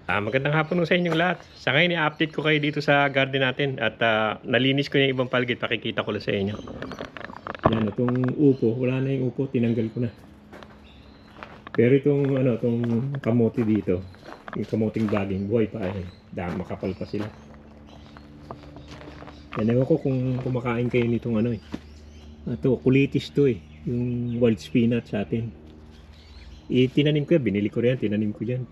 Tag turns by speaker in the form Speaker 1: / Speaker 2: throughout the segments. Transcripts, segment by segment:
Speaker 1: Magandang hapon sa inyong lahat. Sa ngayon, i-update ko kayo dito sa garden natin at nalinis ko yung ibang paligid. Pakikita ko lang sa inyo. Yan, itong upo, wala na yung upo, tinanggal ko na. Pero itong kamote dito, yung kamoting baging, buhay pa eh. Makapal pa sila. Yan, ewan ko kung kumakain kayo nitong Ito, kulitis to eh. Yung wild spinach sa atin. Tinanim ko yan, binili ko rin yan, tinanim ko yan.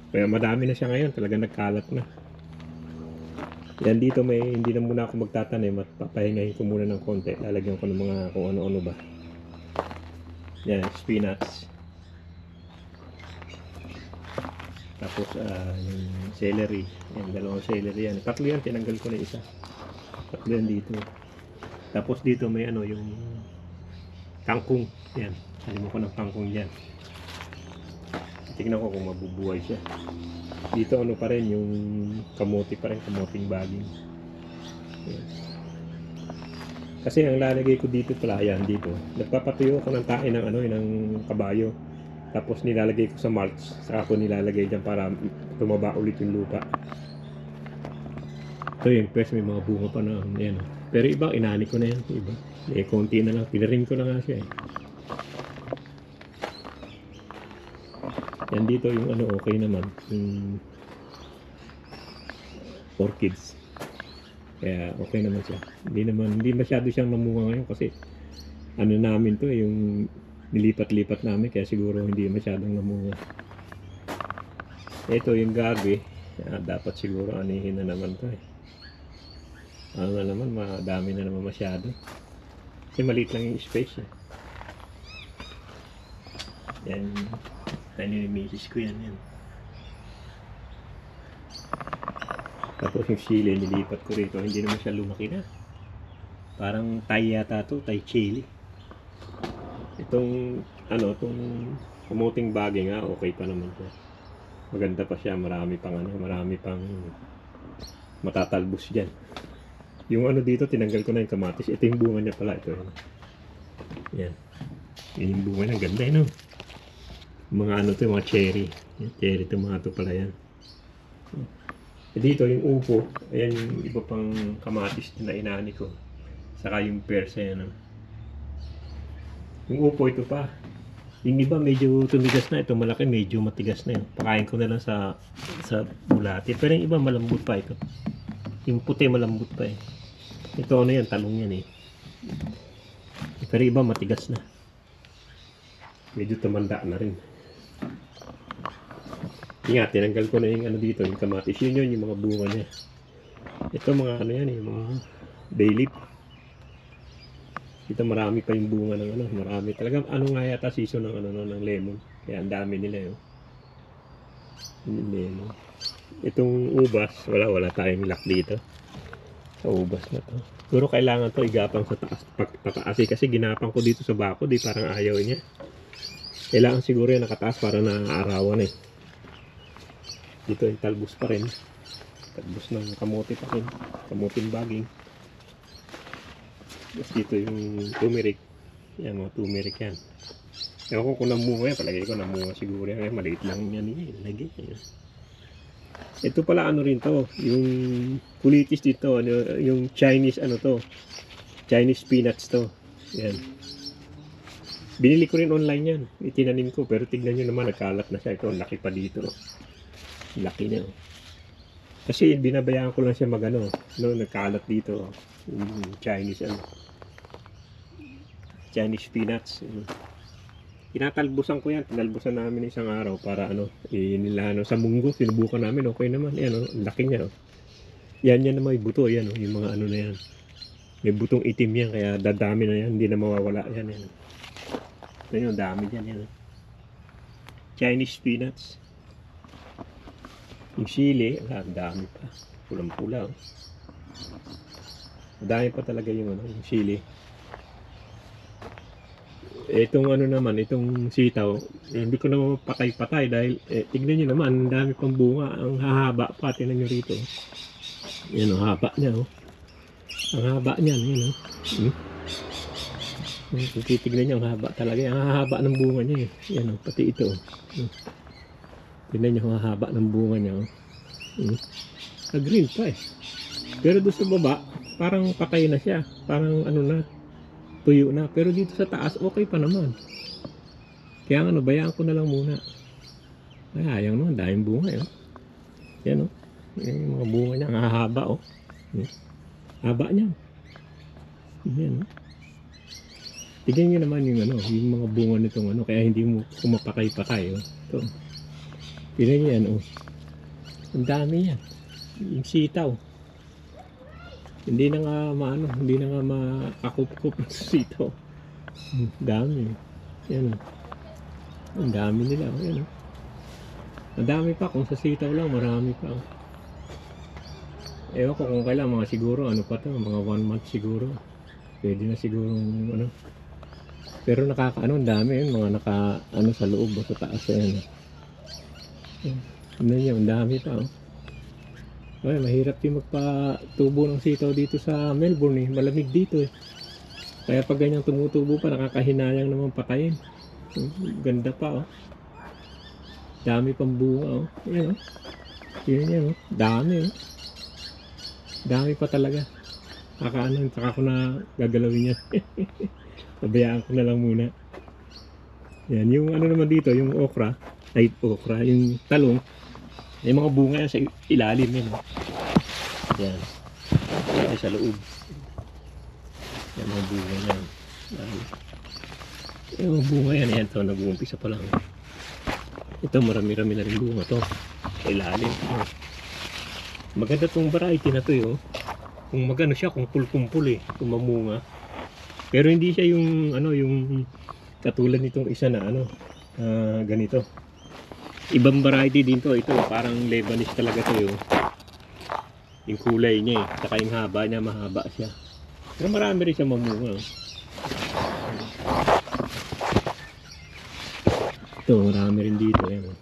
Speaker 1: Kaya madami na siya ngayon, talaga nagkalat na. Yan dito hindi na muna ako magtatanim at papahingahin ko muna ng konti. Lalagyan ko ng mga kung ano-ano ba. Yan, spinach. Tapos yung celery. Yan, dalawang celery yan. Tatlo yan, tinanggal ko na isa. Tatlo yan dito. Tapos dito may yung kangkong. Yan, salim ko ng kangkong dyan. Tignan ko kung mabubuhay siya. Dito pa rin yung kamote pa rin, kamoting baging. Yan. Kasi ang lalagay ko dito pala, yan dito. Nagpapatuyo ako ng tae ng kabayo. Tapos nilalagay ko sa mulch, saka ko nilalagay dyan para tumaba ulit yung lupa. Ito yung pwes, may mga bunga pa na yan. Pero iba, inani ko na yan. Iba. Konti na lang, tinarim ko na nga siya eh. Yan dito yung okay naman, yung orchids. Kaya okay naman siya. Hindi masyado siyang namunga ngayon kasi namin to yung nilipat-lipat namin, kaya siguro hindi masyadong namunga. Ito yung gabi, dapat siguro anihin na naman to eh. Madami na naman masyado. Kasi maliit lang yung space eh. Yan. Ni misis ko yan. Tapos yung sili nilipat ko rito, hindi naman siya lumaki na. Parang Thai yata to, Thai chili. Itong kamuting baging okay pa naman to. Maganda pa siya, marami pang matatalbos diyan. Yung dito tinanggal ko na yung kamatis. Ito yung bunga niya pala ito. Yan. Yung bunga niya ganda no. Mga mga cherry. Cherry ito mga ito pala yan. Dito yung upo, ayan yung iba pang kamatis na inani ko. Saka yung persa yan. Yung upo ito pa. Yung iba medyo tumigas na, ito malaki medyo matigas na yun. Pakain ko na lang sa bulati. Pero yung iba malambot pa ito. Yung puti malambot pa eh. Ito yan, talong yan eh. Pero iba matigas na. Medyo tumanda na rin. Nga, tinanggal ko na yung dito, yung kamatis. Yun yung mga bunga niya. Ito mga yan, yung mga bay leaf. Ito marami pa yung bunga ng marami. Talagang nga yata season ng lemon. Kaya ang dami nila yun. Yung lemon. Itong ubas, wala tayong luck dito. Sa ubas na to. Pero kailangan to igapang sa taas. Pataas kasi ginapang ko dito sa bako, di parang ayaw niya. Kailangan siguro yan nakataas para naaarawan eh. Dito yung talbos pa rin. Talbos ng kamote pa rin. Kamoting baging. Tapos dito yung turmeric. Yan mga turmeric yan. Ewan ko kung namunga yan. Palagay ko namunga siguro yan. Maliit lang yan. Lagi. Ito pala rin to. Yung kulitis dito. Yung Chinese Chinese spinach to. Yan. Binili ko rin online yan. Itinanim ko. Pero tignan nyo naman. Nagkalat na siya. Ito. Laki pa dito. Laki na. Kasi binabayaan ko lang siya nagkalat dito. Chinese Chinese spinach. Tinatalbusan ko yan. Tinalbusan namin isang araw para sa munggo. Sinubukan namin. Okay naman. Yan laki niya. Yan naman may buto. Yan yung mga na yan. May butong itim yan. Kaya dadami na yan. Hindi na mawawala yan. Yan dami yan. Chinese spinach. Yung sili, ang dami pa. Pulang-pula. Dami pa talaga yung sili. Itong itong sitaw, hindi ko naman patay-patay dahil tignan nyo naman, ang dami pang bunga. Ang hahaba pa, tignan nyo rito. Yan ang haba niya. Ang haba niyan, yan. Titignan nyo, ang haba talaga. Ang hahaba ng bunga niya. Yan pati ito. Tignan nyo ang haba ng bunga niya. Green pa eh. Pero doon sa baba, parang patay na siya. Parang ano na, tuyo na. Pero dito sa taas, okay pa naman. Kaya ano, bayaan ko na lang muna. Ay, ayang naman, daming bunga eh. Yan oh. Yung mga bunga niya, ang hahaba oh. Haba niya. Yan oh. Tignan nyo naman yung ano, yung mga bunga nitong ano, kaya hindi mo kumapakay-pakay oh. Ito. Tignan nyo yan oh. Ang dami yan. Yung sitaw. Hindi na nga maano, hindi na nga makakup-kup sa sitaw. Dami. Yan oh. Ang dami nila oh. Yan oh. Ang dami pa, kung sa sitaw lang, marami pa oh. Ewan ko kung kailan, mga siguro, ano pa to, mga 1 month siguro. Pwede na siguro, ano. Pero nakakaano, ang dami yun, mga naka, ano, sa loob o sa taas, ayan. Ano yun, ang dami pa, oh. Ay, mahirap din magpatubo ng sitaw dito sa Melbourne, eh. Malamig dito, eh. Kaya pag ganyan tumutubo pa, nakakahinayang naman patayin. Ganda pa, oh. Dami pang bunga, oh. Ayan, oh. Yan, oh. Dami, oh. Dami pa talaga. Kakaano, saka ko na gagalawin yan. Pabayaan ko na lang muna. Yan, yung ano naman dito, yung okra, yung talong, may mga bunga yan sa ilalim yan. Yan. Yan sa loob. Yan mga bunga yan. Yung mga bunga yan, yan ito, nag-uumpisa pa lang. Ito, marami-rami na rin bunga to. Sa ilalim. Maganda tong variety na to eh, oh. Kung magano siya, kung kumpul-kumpul eh, kung mamunga. Pero hindi siya yung ano, yung katulad nitong isa na ano, ganito. Ibang variety din to, ito parang Lebanese talaga to yung kulay niya eh, saka yung haba niya, mahaba siya. Pero marami rin siya mamunga. Oh. Ito, marami rin dito yan. Oh.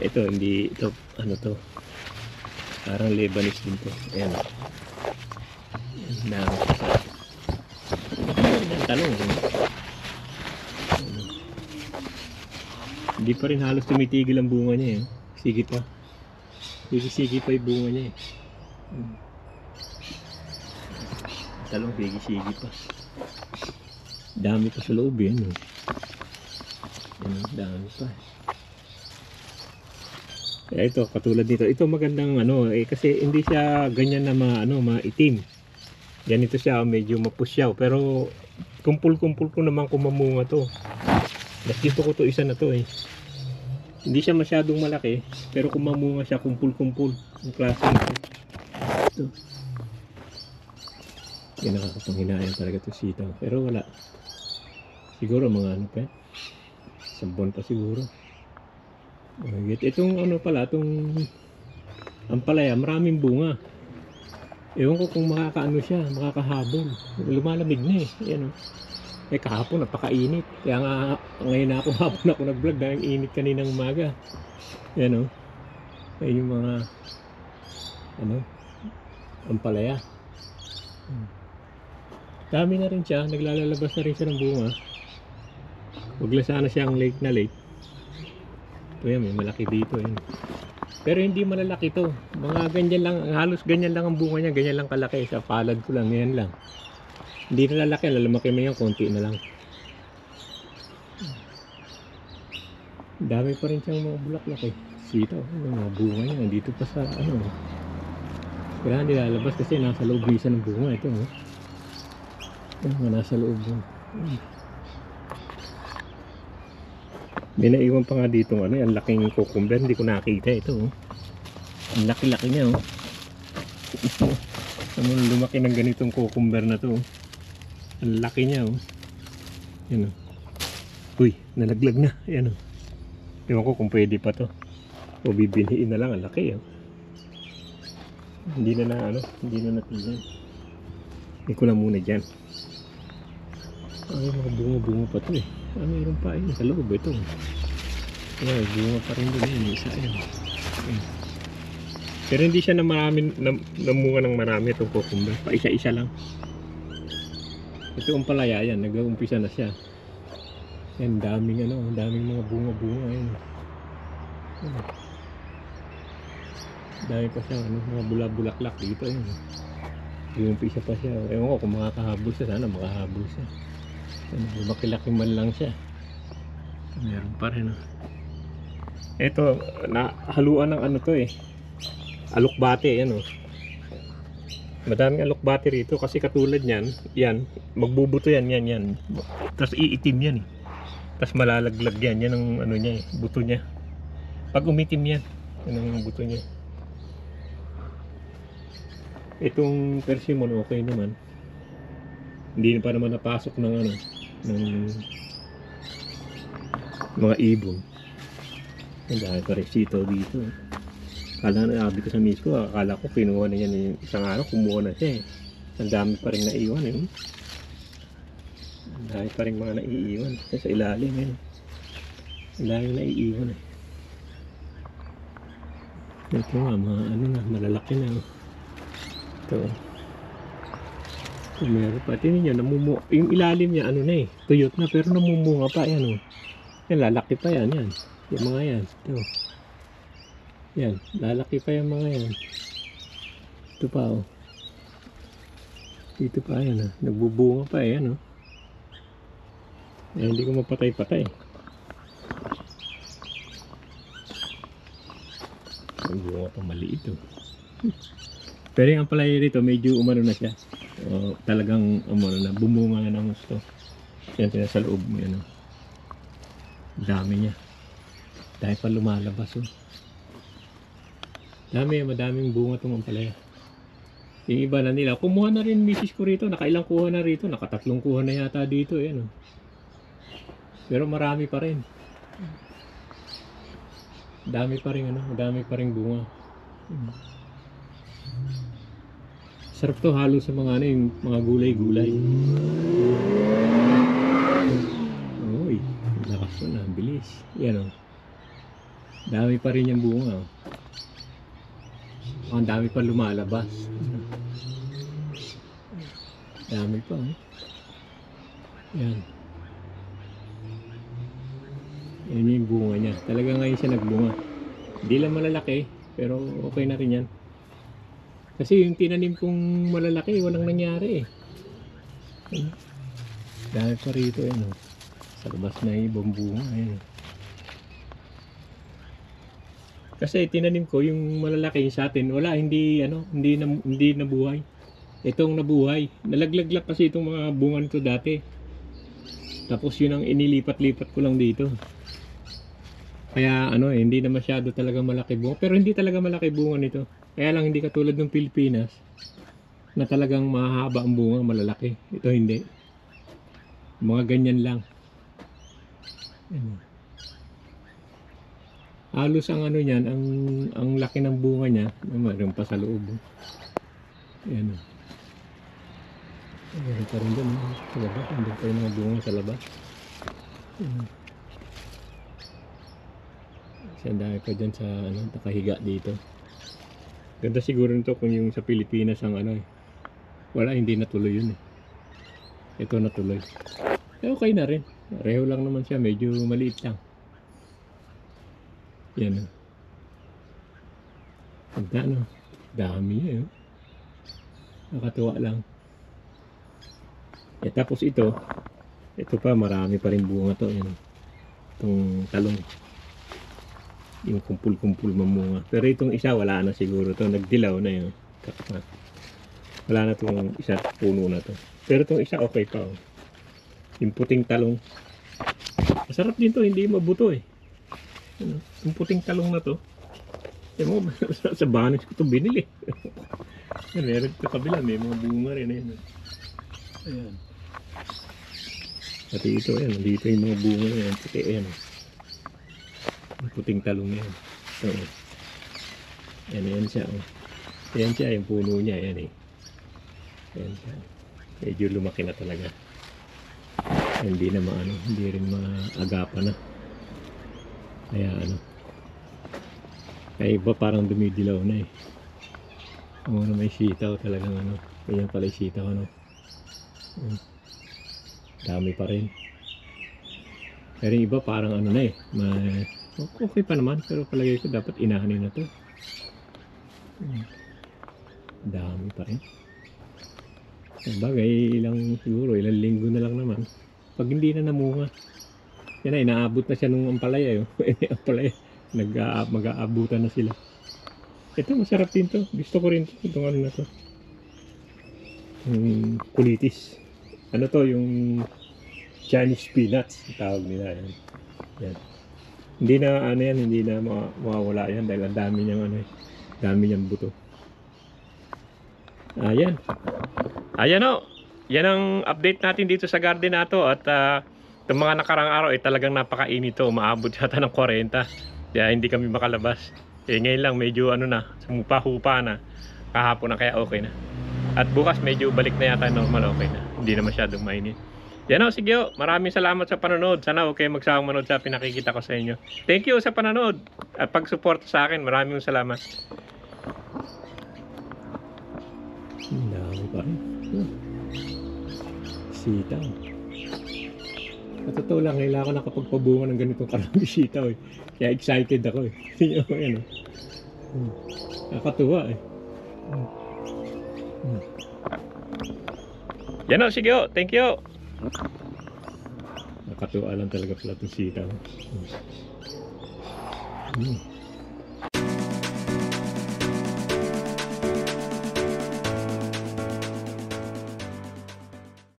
Speaker 1: Ito, hindi, ito, ano to, parang Lebanese din to. Ayan. Ayan, talong. Hindi pa rin halos tumitigil ang bunga niya eh. Sige pa. Sige pa yung bunga niya eh. Talong, sige pa. Dami pa sa loob yan. Dami pa. Kaya ito, katulad nito. Ito magandang ano, eh, kasi hindi siya ganyan na maitim. Ganito siya, medyo mapusyaw. Pero kumpul-kumpul ko naman kung mamunga to. Nakita ko to isa na to eh. Hindi siya masyadong malaki, pero kung mamunga siya, kumpul-kumpul. Ang klase nito. Ito. Yan, nakakapanghinayang talaga to sitaw. Pero wala. Siguro mga ano pa. 1 buwan pa siguro. Itong ano pala, itong ampalaya, maraming bunga. Ewan ko kung makakaano siya, makakahabol. Lumalamig na eh. Ayan, oh. Eh kahapon napakainit. Kaya nga ngayon na ako hapon ako nag-vlog dahil init kaninang umaga. Ayan, oh. Ay yung mga ano, ampalaya. Dami na rin siya, naglalabas na rin siya ng bunga. Huwag lang sana siyang late na late. Ito yan, may malaki dito yan. Pero hindi malalaki to. Mga ganyan lang, halos ganyan lang ang bunga niya, ganyan lang kalaki. Sa palad ko lang, ganyan lang. Hindi na lalaki, lalamaki mo yan, konti na lang. Dami pa rin siyang mga bulaklak eh. Sitaw, mga bunga niya, nandito pa sa ano. Kaya nilalabas kasi nasa loob isa ng bunga ito. Mga nasa loob yun. May naiwan pa nga dito ano, ang laking cucumber, hindi ko nakita ito. Oh. Ang laki-laki niya oh. Ano, lumaki ng ganitong cucumber na to. Oh. Ang laki niya oh. Yan oh. Uy, nalaglag na. Yan oh. Ewan ko kung pwede pa to. O bibinhiin na lang, ang laki oh. Hindi na ano, hindi na natignan. Hindi ko lang muna dyan. Ay, mga bunga-bunga pa to eh. Mayroon pa yun sa loob ito. Ay, bunga pa rin doon yun. Isa yan. Pero hindi siya na marami, namunga ng marami itong cucumber. Pa isa-isa lang. Ito ang palaya yan. Nag-uumpisa na siya. Yan, daming ano, daming mga bunga-bunga. Yan. Dami pa siya, ano, mga bula-bulaklak dito. Yun. Umpisa pa siya. Ewan ko kung makakahabol siya. Sana makahabol siya. Ano, lumaki-laki man lang siya. Meron pa rin. Oh. Ito, haluan ng ano to eh. Alokbate, yan oh. Madaming alokbate rito kasi katulad niyan, yan, magbubuto yan. Tapos iitim yan eh. Tapos malalaglag yan ang ano niya eh, buto niya. Pag umitim yan, yan ang buto niya. Itong persimmon okay naman. Hindi pa naman napasok ng ano, ng mga ibon. Ang dahil pa rin sitaw dito. Akala na sabi ko sa miss ko, akala ko kinuha na yan yung isang araw, kumuha na siya eh. Ang dami pa rin naiwan eh. Ang dami pa rin mga naiiwan sa ilalim eh. Ang dami naiiwan eh. Ito nga, mga ano na, malalaki na. Ito. Meron pa. Tingnan nyo, yung ilalim niya, ano na eh, tuyot na, pero namumunga pa, yan oh. Yan, lalaki pa yan. Yung mga yan, ito. Yan, lalaki pa yung mga yan. Ito pa oh. Dito pa yan oh. Nagbubunga pa yan oh. Hindi ko mapatay-patay. Ang bunga pa maliit oh. Pero yung palaya rito medyo umano na siya. Talagang umano na, bumunga na ng gusto. Yan sa loob mo yan oh. Dami niya. Dahil pa lumalabas oh. Madaming bunga itong ampalaya. Yung iba na nila, kumuha na rin misis ko rito, nakailang kuha na rito, nakatatlong kuha na yata dito, yan oh. Pero marami pa rin. Dami pa rin bunga. Sarap to, halo sa mga ano, yung mga gulay-gulay. Uy, lakas ko na, bilis. Yan oh. Dami pa rin yung bunga oh. Ang dami pa lumalabas. Dami pa eh. Yan. Yan yung bunga niya. Talaga ngayon siya nagbunga. Hindi lang malalaki, pero okay na rin yan. Kasi yung tinanim kong malalaki, walang nangyari eh. Dami pa rito yan. Sa labas na yung ibang bunga. Ayan. Kasi tinanim ko yung malalaki sa atin, wala, hindi nabuhay. Itong nabuhay. Nalaglag lang kasi itong mga bungan ko dati. Tapos yun ang inilipat-lipat ko lang dito. Kaya hindi na masyado talaga malaki bunga. Pero hindi talaga malaki bunga nito. Kaya lang hindi katulad ng Pilipinas na talagang mahaba ang bunga, malalaki. Ito hindi. Mga ganyan lang. Halos ang ano niyan, ang laki ng bunga niya, mayroon pa sa loob. Ayan. Mayroon pa rin doon, sa labas. Andun pa yung mga bunga sa labas. Dahil pa dyan sa nakahiga dito. Ganda siguro nito kung yung sa Pilipinas ang wala, hindi natuloy yun eh. Ito natuloy. Okay na rin. Pareho lang naman siya, medyo maliit lang. Yan. Ang dami niya yun. Nakatuwa lang. Tapos ito pa, marami pa rin bunga to. Yan. Itong talong. Yung kumpul-kumpul mamunga. Pero itong isa, wala na siguro to. Nagdilaw na yun. Wala na itong isa, puno na to. Pero itong isa, okay pa. Oh. Yung puting talong. Masarap din to, hindi mabuto eh. Yung puting talong na to, sa banis ko ito binili. Meron sa kabila, may mga bunga rin. Ayan. Pati ito, ayan, dito yung mga bunga na yan. Pati ayan, yung puting talong na yan. So, ayan siya. Ayan siya, yung puno niya. Ayan eh. Ayan siya. Medyo lumaki na talaga. Hindi na hindi rin maagapan na. Kaya kaya iba parang dumidilaw na eh. May sitaw talagang ganyan pala yung sitaw dami pa rin. Pero iba parang na eh. Okay pa naman, pero palagay ko dapat inahanin na to. Dami pa rin. Bagay, ilang linggo na lang naman. Pag hindi na namunga, yan na, inaabot na siya nung ampalaya. Ampalaya, mag-aabutan na sila. Ito, masarap din to. Gusto ko rin to. Itong ano na to. Kulitis. Ano to, yung Chinese peanuts. Tawag nila yan. Yan. Hindi na, ano yan, hindi na mawawala yan dahil ang dami niyang, ano, dami niyang buto. Ayan. Ayan o. Yan ang update natin dito sa garden nato. At itong mga nakarang araw ay talagang napakainit to. Umaabot yata ng 40. Kaya hindi kami makalabas. Ngayon lang medyo ano na, sumupa-hupa na. Kahapon na kaya okay na. At bukas medyo balik na yata normal, okay na. Hindi na masyadong mainit. Yan o, sige o. Maraming salamat sa panonood. Sana okay magsawang manood sa pinakikita ko sa inyo. Thank you sa panonood at pag-support sa akin. Maraming salamat. Dami pa rin. Sitaw. Sa totoo lang, kailangan ko nakapagpabunga ng ganitong karami sitaw eh. Kaya excited ako eh. Tingnan mo yan oh. Nakakatuwa eh. Yan o, sige o. Thank you. Nakakatuwa lang talaga pala itong sitaw.